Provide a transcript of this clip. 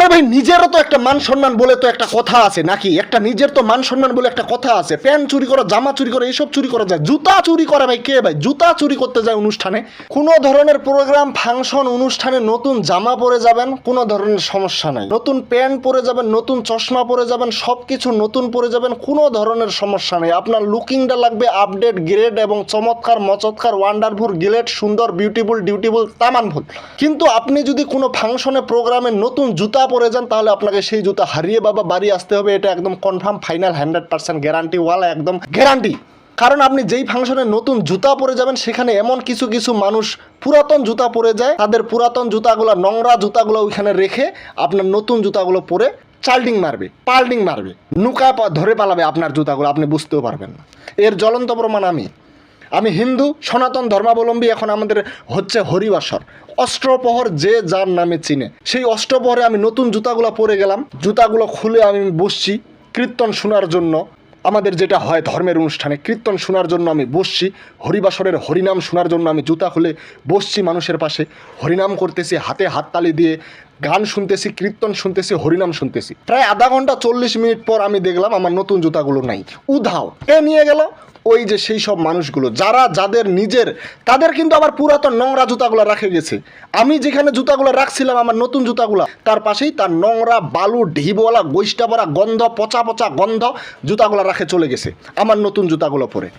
আরে ভাই নিজেরও তো একটা মান সম্মান বলে তো একটা কথা আছে নাকি? একটা নিজের তো মান সম্মান বলে একটা কথা আছে। প্যান্ট চুরি করা, জামা চুরি করা, এইসব চুরি করা যায়। জুতা চুরি করে ভাই কে? ভাই জুতা চুরি করতে যায় অনুষ্ঠানে? কোনো ধরনের প্রোগ্রাম, ফাংশন, অনুষ্ঠানে নতুন জামা পরে যাবেন, কোনো ধরনের সমস্যা নাই। নতুন প্যান্ট পরে যাবেন, নতুন চশমা পরে যাবেন, সব কিছু নতুন পরে যাবেন, কোনো ধরনের সমস্যা নেই। আপনার লুকিংটা লাগবে আপডেট, গ্রেড এবং চমৎকার, মচৎকার, ওয়ান্ডারফুল, গ্লেড, সুন্দর, বিউটিফুল, ডিউটিফুল, তামানফুল। কিন্তু আপনি যদি কোনো ফাংশনে, প্রোগ্রামে নতুন জুতা পরে যান, তাহলে আপনাকে সেই জুতা হারিয়ে বাবা বাড়ি আসতে হবে। এটা একদম কনফার্ম, ফাইনাল, 100% গ্যারান্টি ওয়ালা, একদম গ্যারান্টি। কারণ আপনি যেই ফাংশনে নতুন জুতা পরে যাবেন, সেখানে এমন কিছু কিছু মানুষ পুরাতন জুতা পরে যায়, তাদের পুরাতন জুতাগুলো, নোংরা জুতাগুলো ওইখানে রেখে আপনার নতুন জুতাগুলো পরে চাল্ডিং মারবে, পাল্ডিং মারবে, নুকা ধরে পালাবে আপনার জুতাগুলো, আপনি বুঝতেও পারবেন না। এর জ্বলন্ত প্রমাণ আমি হিন্দু সনাতন ধর্মাবলম্বী। এখন আমাদের হচ্ছে হরিবাসর, অষ্টপ্রহর যে যার নামে চিনে, সেই অষ্টপ্রহরে আমি নতুন জুতাগুলো পরে গেলাম। জুতাগুলো খুলে আমি বসছি কীর্তন শোনার জন্য। আমাদের যেটা হয় ধর্মের অনুষ্ঠানে, কীর্তন শোনার জন্য আমি বসছি, হরিবাসরের হরিনাম শোনার জন্য আমি জুতা খুলে বসছি মানুষের পাশে, হরিনাম করতেছি, হাতে হাততালি দিয়ে গান শুনতেছি, কীর্তন শুনতেছি, হরিনাম শুনতেছি। প্রায় আধা ঘন্টা 40 মিনিট পর আমি দেখলাম আমার নতুন জুতাগুলো নাই, উধাও। কে নিয়ে গেল? ওই যে সেই সব মানুষগুলো যাদের নিজের, তাদের কিন্তু আবার পুরাতন নোংরা জুতাগুলো রাখে গেছে। আমি যেখানে জুতাগুলো রাখছিলাম, আমার নতুন জুতাগুলো, তার পাশেই তার নোংরা, বালু, ঢিবওয়ালা, গোষ্টা ভরা গন্ধ, পচা পচা গন্ধ জুতাগুলো রাখে চলে গেছে আমার নতুন জুতাগুলো পরে।